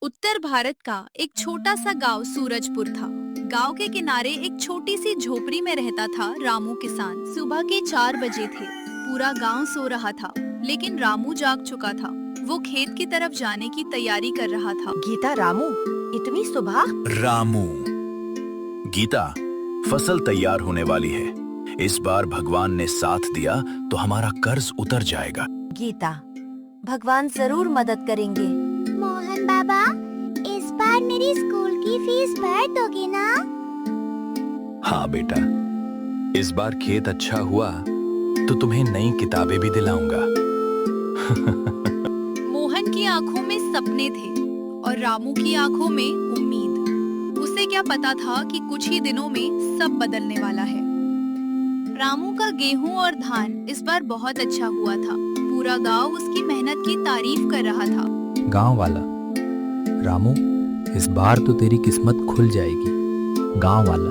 उत्तर भारत का एक छोटा सा गांव सूरजपुर था। गांव के किनारे एक छोटी सी झोपड़ी में रहता था रामू किसान। सुबह के 4 बजे थे। पूरा गांव सो रहा था, लेकिन रामू जाग चुका था। वो खेत की तरफ जाने की तैयारी कर रहा था। गीता, रामू, इतनी सुबह? रामू, गीता, फसल तैयार होने वाली है। इस बार भगवान ने साथ दिया तो हमारा कर्ज उतर जाएगा। गीता, भगवान जरूर मदद करेंगे। मोहन बाबा, इस बार मेरी स्कूल की फीस भर दोगे ना? हाँ बेटा, इस बार खेत अच्छा हुआ तो तुम्हें नई किताबें भी दिलाऊंगा। मोहन की आंखों में सपने थे और रामू की आंखों में उम्मीद। उसे क्या पता था कि कुछ ही दिनों में सब बदलने वाला है। रामू का गेहूं और धान इस बार बहुत अच्छा हुआ था। पूरा गांव उसकी मेहनत की तारीफ कर रहा था। गांव वाला, रामू, इस बार तो तेरी किस्मत खुल जाएगी। गांव वाला,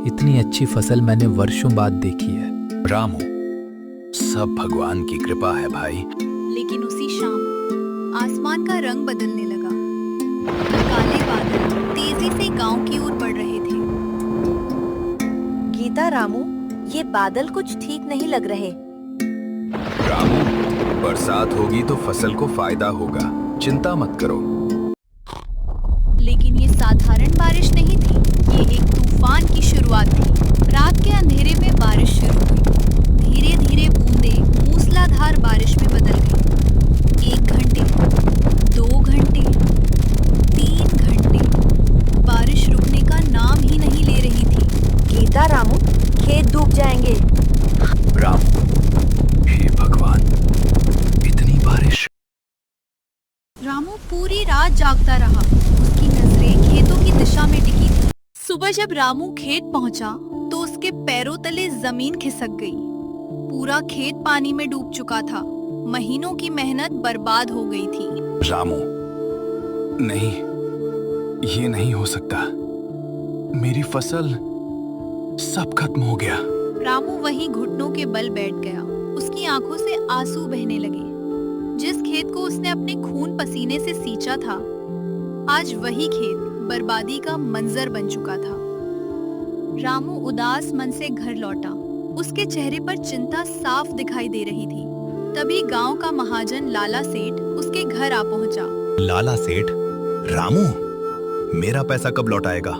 इतनी अच्छी फसल मैंने वर्षों बाद देखी है। रामू, सब भगवान की कृपा है भाई। लेकिन उसी शाम आसमान का रंग बदलने लगा। काले बादल तेजी से गांव की ओर बढ़ रहे थे। गीता, रामू, ये बादल कुछ ठीक नहीं लग रहे। रामू, बरसात होगी तो फसल को फायदा होगा, चिंता मत करो। लेकिन ये साधारण बारिश नहीं थी, ये एक तूफान की शुरुआत थी। रात के अंधेरे में बारिश शुरू हुई। धीरे धीरे बूंदें मूसलाधार बारिश में बदल गई। 1 घंटे, 2 घंटे, 3 घंटे, बारिश रुकने का नाम ही नहीं ले रही थी। गीता, रामू, खेत डूब जाएंगे। रामू, हे भगवान, इतनी बारिश। रामू पूरी रात जागता रहा। उसकी नजरें खेतों की दिशा में टिकी थी। सुबह जब रामू खेत पहुंचा तो उसके पैरों तले जमीन खिसक गई। पूरा खेत पानी में डूब चुका था। महीनों की मेहनत बर्बाद हो गई थी। रामू, नहीं, ये नहीं हो सकता। मेरी फसल सब खत्म हो गया। रामू वहीं घुटनों के बल बैठ गया। उसकी आंखों से आंसू बहने लगे। जिस खेत को उसने अपने खून पसीने से सींचा था, आज वही खेत बर्बादी का मंजर बन चुका था। रामू उदास मन से घर लौटा। उसके चेहरे पर चिंता साफ दिखाई दे रही थी। तभी गांव का महाजन लाला सेठ उसके घर आ पहुंचा। लाला सेठ, रामू, मेरा पैसा कब लौट आएगा?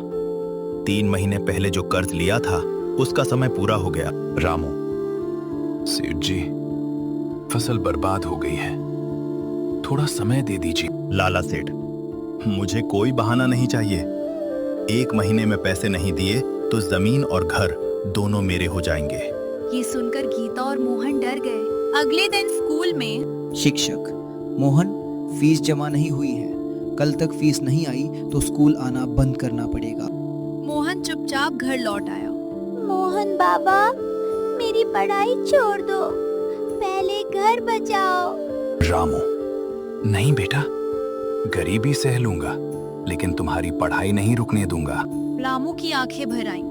3 महीने पहले जो कर्ज लिया था उसका समय पूरा हो गया। रामू, सेठ जी, फसल बर्बाद हो गई है, थोड़ा समय दे दीजिए। लाला सेठ, मुझे कोई बहाना नहीं चाहिए। 1 महीने में पैसे नहीं दिए तो जमीन और घर दोनों मेरे हो जाएंगे। ये सुनकर गीता और मोहन डर गए। अगले दिन स्कूल में शिक्षक, मोहन, फीस जमा नहीं हुई है। कल तक फीस नहीं आई तो स्कूल आना बंद करना पड़ेगा। मोहन चुपचाप घर लौट आया। मोहन बाबा, मेरी पढ़ाई छोड़ दो, पहले घर बचाओ। रामू, नहीं बेटा, गरीबी सह लूंगा, लेकिन तुम्हारी पढ़ाई नहीं रुकने दूंगा। रामू की आंखें भर आईं।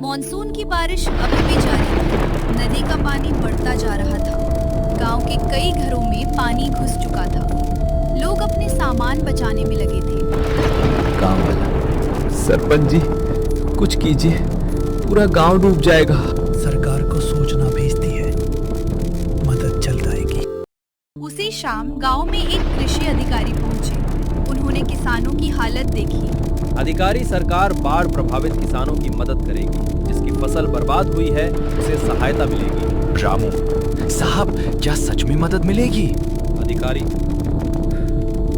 मॉनसून की बारिश अभी भी जारी थी। नदी का पानी बढ़ता जा रहा था। गांव के कई घरों में पानी घुस चुका था। लोग अपने सामान बचाने में लगे थे। गांव वाला, सरपंच जी, कुछ कीजिए, पूरा गांव डूब जाएगा। सरकार को सूचना भेजती है, मदद चल जाएगी। उसी शाम गांव में एक कृषि अधिकारी पहुंचे। उन्होंने किसानों की हालत देखी। अधिकारी, सरकार बाढ़ प्रभावित किसानों की मदद करेगी। जिसकी फसल बर्बाद हुई है उसे सहायता मिलेगी। रामू साहब, क्या सच में मदद मिलेगी? अधिकारी,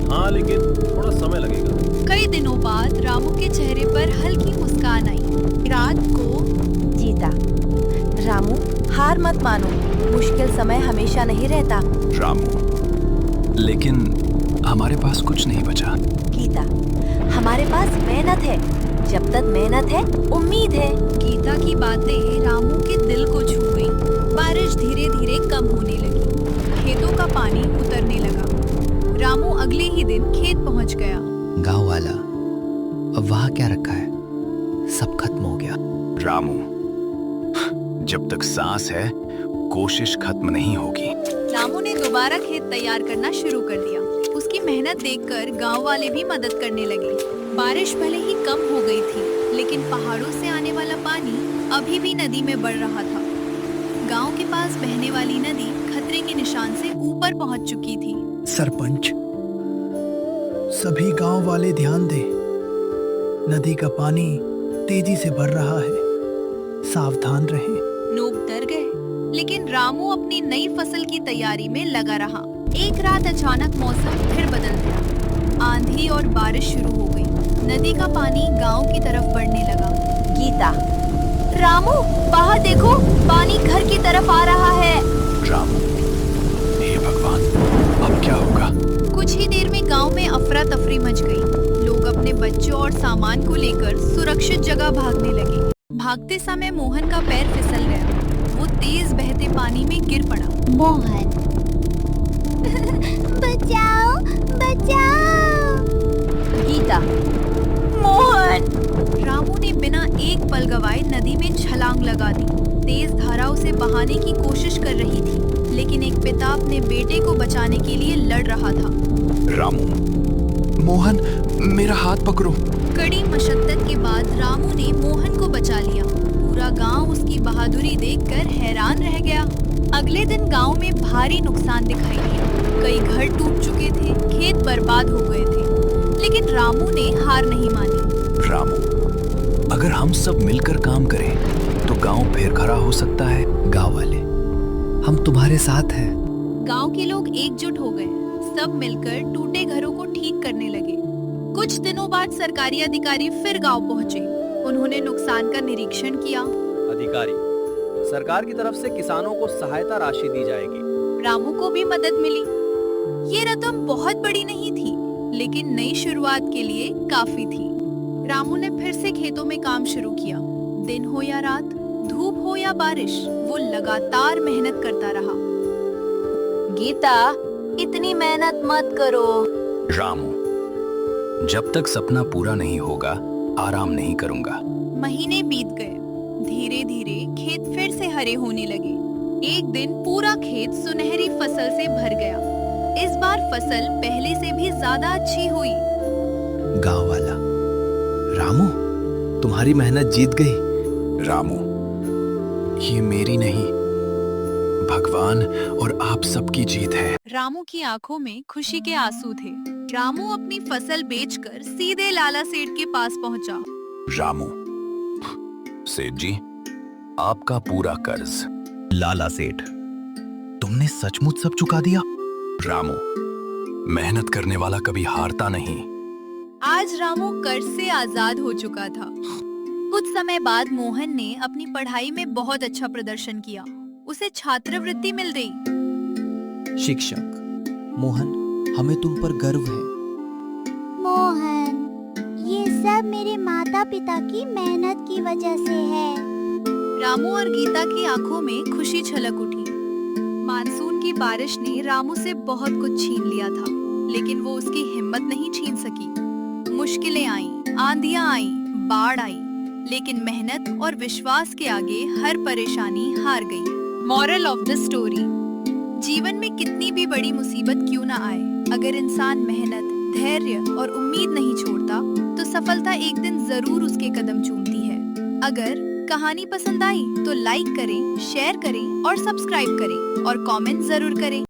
हाँ, लेकिन थोड़ा समय लगेगा। कई दिनों बाद रामू के चेहरे पर हल्की मुस्कान आई। रात को गीता, रामू, हार मत मानो। मुश्किल समय हमेशा नहीं रहता। रामू, लेकिन हमारे पास कुछ नहीं बचा। गीता, हमारे पास मेहनत है। जब तक मेहनत है, उम्मीद है। गीता की बातें रामू के दिल को छू गईं। बारिश धीरे धीरे कम होने लगी। खेतों का पानी उतरने लगा। रामू अगले ही दिन खेत पहुंच गया। गांव वाला, अब वहाँ क्या रखा है? सब खत्म हो गया। रामू, जब तक सांस है, कोशिश खत्म नहीं होगी। रामू ने दोबारा खेत तैयार करना शुरू कर दिया। उसकी मेहनत देखकर गांव वाले भी मदद करने लगे। बारिश भले ही कम हो गई थी, लेकिन पहाड़ों से आने वाला पानी अभी भी नदी में बढ़ रहा था। गांव के पास बहने वाली नदी खतरे के निशान से ऊपर पहुंच चुकी थी। सरपंच, सभी गांव वाले ध्यान दें। नदी का पानी तेजी से बढ़ रहा है, सावधान रहें। लोग डर गए, लेकिन रामू अपनी नई फसल की तैयारी में लगा रहा। एक रात अचानक मौसम फिर बदल गया। आंधी और बारिश शुरू हो गई। नदी का पानी गांव की तरफ बढ़ने लगा। गीता, रामू बाहर देखो, पानी घर की तरफ आ रहा है। रामू, हे भगवान, अब क्या होगा? कुछ ही देर में गांव में अफरा तफरी मच गई। लोग अपने बच्चों और सामान को लेकर सुरक्षित जगह भागने लगे। भागते समय मोहन का पैर फिसल गया। वो तेज बहते पानी में गिर पड़ा। मोहन बचाओ बचाओ। गीता, मोहन। रामू ने बिना एक पल गवाए नदी में छलांग लगा दी। तेज धारा उसे बहाने की कोशिश कर रही थी, लेकिन एक पिता अपने बेटे को बचाने के लिए लड़ रहा था। रामू, मोहन, मेरा हाथ पकड़ो। कड़ी मशक्कत के बाद रामू ने मोहन को बचा लिया। पूरा गांव उसकी बहादुरी देखकर हैरान रह गया। अगले दिन गांव में भारी नुकसान दिखाई दिया। कई घर टूट चुके थे, खेत बर्बाद हो गए थे, लेकिन रामू ने हार नहीं मानी। रामू, अगर हम सब मिलकर काम करें तो गांव फिर खड़ा हो सकता है। गांव वाले, हम तुम्हारे साथ हैं। गांव के लोग एकजुट हो गए। सब मिलकर टूटे घरों को ठीक करने लगे। कुछ दिनों बाद सरकारी अधिकारी फिर गांव पहुंचे। उन्होंने नुकसान का निरीक्षण किया। अधिकारी, सरकार की तरफ से किसानों को सहायता राशि दी जाएगी। रामू को भी मदद मिली। ये रकम बहुत बड़ी नहीं थी, लेकिन नई शुरुआत के लिए काफी थी। रामू ने फिर से खेतों में काम शुरू किया। दिन हो या रात, धूप हो या बारिश, वो लगातार मेहनत करता रहा। गीता, इतनी मेहनत मत करो। रामू, जब तक सपना पूरा नहीं होगा, आराम नहीं करूंगा। महीने बीत गए। धीरे धीरे खेत फिर से हरे होने लगे। एक दिन पूरा खेत सुनहरी फसल से भर गया। इस बार फसल पहले से भी ज्यादा अच्छी हुई। गांव वाला, रामू, तुम्हारी मेहनत जीत गई। रामू, ये मेरी नहीं, भगवान और आप सबकी जीत है। रामू की आंखों में खुशी के आंसू थे। रामू अपनी फसल बेचकर सीधे लाला सेठ के पास पहुंचा। रामू, सेठ जी, आपका पूरा कर्ज। लाला सेठ, तुमने सचमुच सब चुका दिया? रामू, मेहनत करने वाला कभी हारता नहीं। आज रामू कर्ज से आजाद हो चुका था। कुछ समय बाद मोहन ने अपनी पढ़ाई में बहुत अच्छा प्रदर्शन किया। उसे छात्रवृत्ति मिल गई। शिक्षक, मोहन, हमें तुम पर गर्व है। मोहन, ये सब मेरे माता पिता की मेहनत की वजह से है। रामू और गीता की आंखों में खुशी छलक उठी। मानसून की बारिश ने रामू से बहुत कुछ छीन लिया था, लेकिन वो उसकी हिम्मत नहीं छीन सकी। मुश्किलें आईं, आंधियां आईं, बाढ़ आई, लेकिन मेहनत और विश्वास के आगे हर परेशानी हार गई। मॉरल ऑफ द स्टोरी: जीवन में कितनी भी बड़ी मुसीबत क्यों ना आए, अगर इंसान मेहनत, धैर्य और उम्मीद नहीं छोड़ता, तो सफलता एक दिन जरूर उसके कदम चूमती है। अगर कहानी पसंद आई तो लाइक करें, शेयर करें और सब्सक्राइब करें और कमेंट जरूर करें।